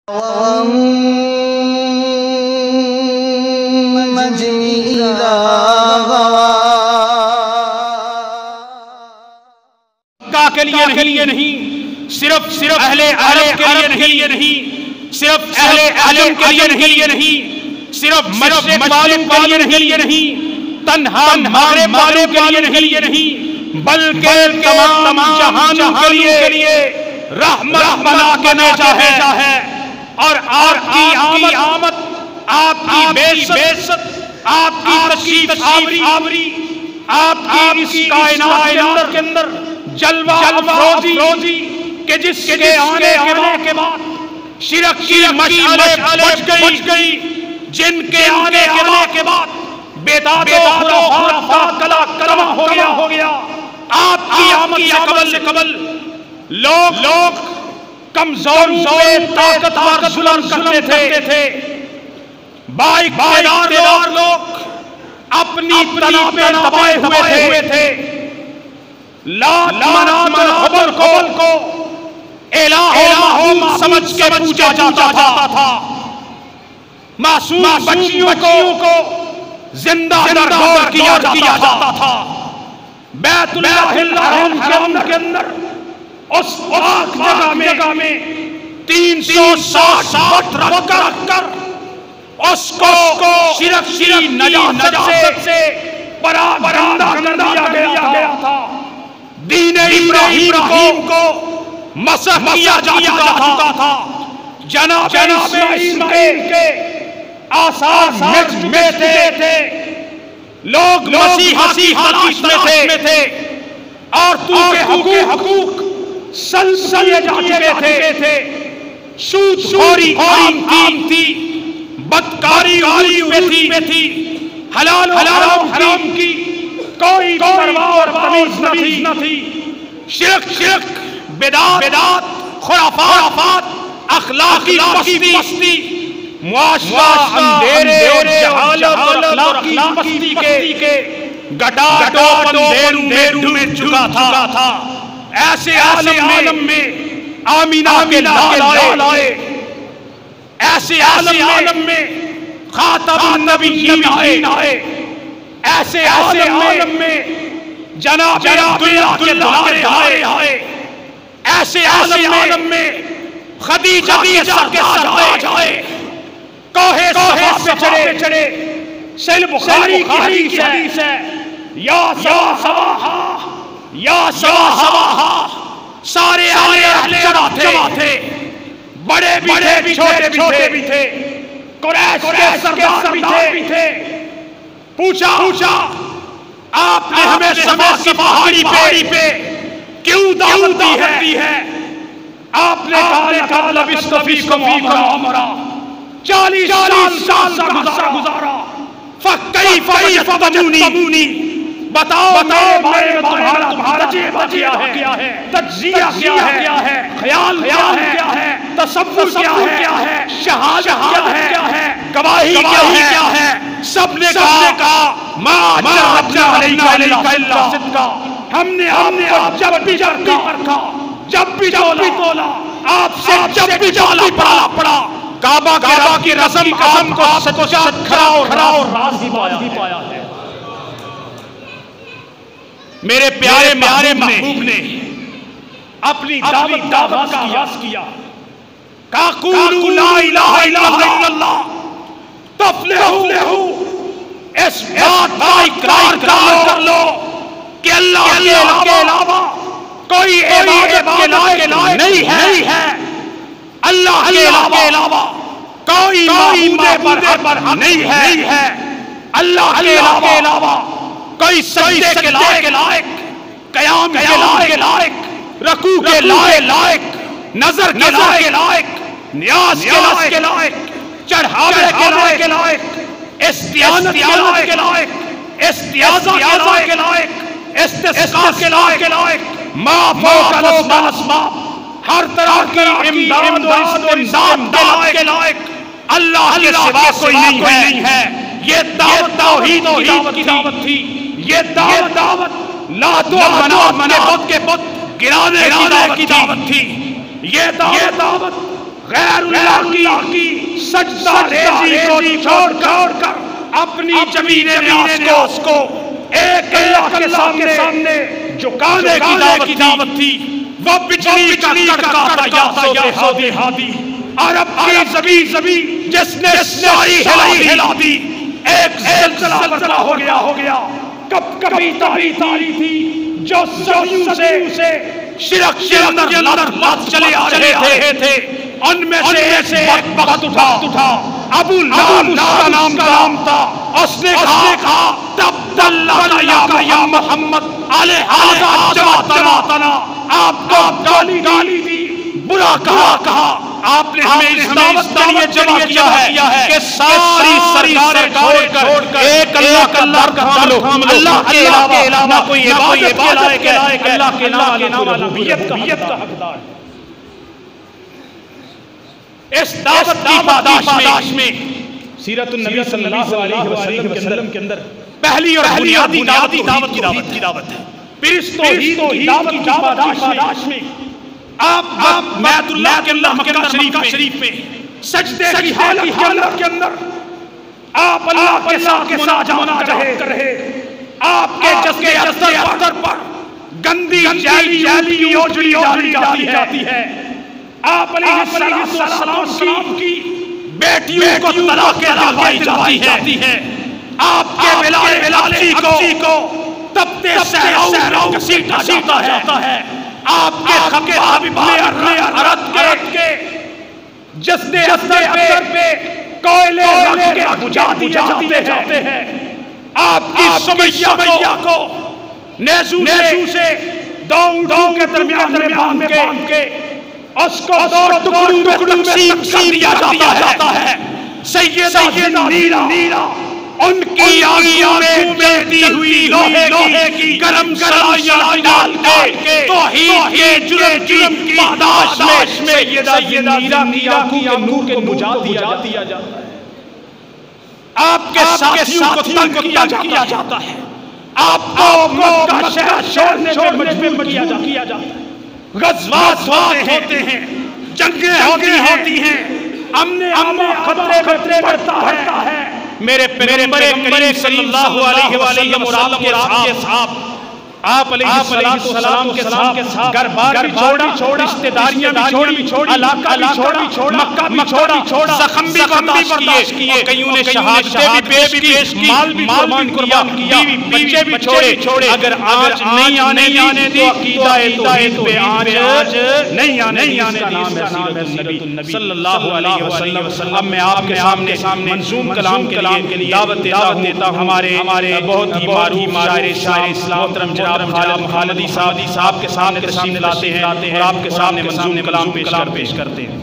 کے لیے نہیں، صرف اہل عرب کے لیے نہیں، صرف اہل عجم کے لیے نہیں، صرف مشرق والوں کے لیے نہیں، تنہا مغرب والوں کے لیے نہیں، بلکہ تمام جہانوں کے لیے رحمت بنا کے بھیجا ہے۔ اور آپ کی آمد، آپ کی بعثت، آپ کی تشریف آوری، آپ کی اس کائنات کے اندر جلوہ افروزی کہ جس کے آنے کے بعد شرک کی مشعلیں بجھ گئی، جن کے آنے کے بعد بیداد و خرافات کلام ہو گیا۔ آپ کی آمد سے قبل لوگ کمزوروں پہ طاقتور ظلم کرتے تھے، بااقتدار لوگ اپنی تنا پہ دبائے ہوئے تھے، لات منات اور حبل کو الہ معبود سمجھ کے پوجا جاتا تھا، معصوم بچیوں کو زندہ دار کیا جاتا تھا، بیت اللہ الحرام کے اندر اس پاک جگہ میں 360 فٹ رکھ کر اس کو شرک کی نجاست سے پراگندہ کر دیا گیا تھا، دین ابراہیم کو مسح کیا جا چکا تھا، جناب اسماعیل کے آثار مٹتے تھے، لوگ مسیحی تلاش میں تھے، اور تو کے حقوق سلب کیے جا چکے تھے، سود خوری عام تھی، بدکاری میں تھی، حلال حرام کی کوئی پرواہ اور تمیز نہ تھی، شرک بدعت خرافات اخلاقی پستی، معاشرہ اندھیرے اور جہالت اور اخلاقی پستی کے گٹاٹ اندھیروں میں چکا تھا۔ ایسے عالم میں آمینہ کے لال آئے، ایسے عالم میں خاتم النبیین آئے، ایسے عالم میں جناب عبداللہ کے دلارے آئے، ایسے عالم میں خدیجہ کے سرتاج آئے، کوہ صفا پہ چڑھے، صحیح بخاری کی حدیث ہے، یا سواہا، سارے اہل جمع تھے، بڑے بھی تھے، چھوٹے بھی تھے، قریش کے سردار بھی تھے۔ پوچھا آپ نے ہمیں سما کی پہاڑی پہ کیوں دعوت دی ہے؟ آپ نے کہا لبثت فیکم عمرا، 40 سال گزارا، فکیف تفهمونی، بتاؤ میرے تمہارا تجزیہ کیا ہے، تجزیہ کیا ہے، خیال کیا ہے، تصور کیا ہے، شہادت کیا ہے، گواہی کیا ہے؟ سب نے کہا ما جربنا علیک الا صدقا، ہم نے آپ جب بھی تولا، آپ سے جب بھی تولا پڑا، کعبہ کی رسم کو سچا کھرا اور راز ہی پایا ہے۔ میرے پیارے محبوب نے اپنی دعوت کا آغاز کیا، کہا قولوا لا الہ الا اللہ تفلحوا، اس بات کا اقرار کر لو کہ اللہ کے علاوہ کوئی عبادت کے لائق نہیں ہے، اللہ کے علاوہ کوئی معبود برحق نہیں ہے، اللہ کے علاوہ کوئی سجدے کے لائق، قیام کے لائق، رکوع کے لائق، نظر کے لائق، نیاز کے لائق، چڑھاوے کے لائق، استعانت کے لائق، استعاذہ کے لائق، استسقاء کے لائق، ما فوق الاسباب، ہر طرح کی امداد و استمداد کے لائق اللہ کے سوا کوئی نہیں ہے۔ یہ دعوت توحید کی دعوت تھی، یہ دعوت لات و منات کے بت گرانے کی دعوت تھی، یہ دعوت غیر اللہ کی سجدہ ریزی کو چھوڑ کر اپنی زمین نیاز کو ایک اللہ کے سامنے جھکانے کی دعوت تھی. وہ بجلی کا کڑکاتا یا سوتے ہادی عرب کی زمین جس نے ساری ہلا دی. ایک زلزلہ برپا ہو گیا. کبھی تاری تھی جو صدیوں سے شرک کے اندر لات چلے آ رہے تھے. ان میں سے ایک وقت اٹھا. ابو لہب کا نام تھا. اس نے کہا تب اللہ یا محمد علیہ جماعتنا. آپ کو گالی دی, برا کہا. آپ نے ہمیں اس دعوت کے لیے جمع کیا ہے کہ ساری سرکاریں چھوڑ کر ایک اللہ کا در تھام لو. اللہ کے علاوہ نہ کوئی عبادت کے لائق ہے. اللہ کے علاوہ ربوبیت کا حقدار. اس دعوت کی پاداش میں سیرت النبی صلی اللہ علیہ وسلم کے اندر پہلی اور بنیادی دعوت کی دعوت ہے. پھر اس توحید کی دعوت کی پاداش میں آپ بیت اللہ کے مکہ شریف میں سجدے کی حالت کے اندر آپ اللہ کے ساتھ مناجات کر رہے. آپ کے جسد اختر پر گندی جیلی اوجڑی جاتی ہے. آپ علیہ السلام کی بیٹیوں کو طلاق دلوائی جاتی ہے. آپ کے بلال کو تپتے صحراؤ گھسیٹا جاتا ہے. آپ کے حبیب عرد کے جسد اختر پہ کوئلے رکھ کے بجھا دیے جاتے ہیں. آپ کی سمیہ کو نیزو سے دو کے درمیان میں باندھ کے اس کو دو ٹکڑوں میں تقسیم کیا جاتا ہے. سیدہ نیلا ان کی آنکھوں میں جلتی ہوئی لوہے کی گرم سرائیاں ڈال کے توحید کے جرم کی پاداش میں سیدہ نیلا کی آنکھوں کے نور کو بجھا دیا جاتا ہے. آپ کے ساتھیوں کو تنگ کیا جاتا ہے. آپ کو مکہ شہر چھوڑنے پہ مجبور کیا جاتا ہے. غزوات ہوتے ہیں, جنگیں ہوتی ہیں, امن خطرے بڑھتا ہے. میرے پیغمبر کریم صلی اللہ علیہ وسلم اور آپ کے صحاب آپ علیہ السلام کے ساتھ گھر بار بھی چھوڑا, رشتہ داریاں بھی چھوڑی, علاقہ بھی چھوڑا, مکہ بھی چھوڑا, زخم بھی برداشت کیے, کئیوں نے شہادتیں بھی پیش کی, مال بھی قربان کیا, بچے بھی چھوڑے. اگر آج نہیں آنے دی تو عقیدہ توحید پہ آج نہیں آنے کا نام ہے سیرت النبی صلی اللہ علیہ وسلم. اب میں آپ کے سامنے منظوم کلام کے لیے دعوت دیتا ہوں. ہمارے بہت ہی معروف شاعر اسلام محترم جناب خالدی صاحب کے سامنے تشریف لاتے ہیں اور آپ کے سامنے منظوم کلام پیش کرتے ہیں.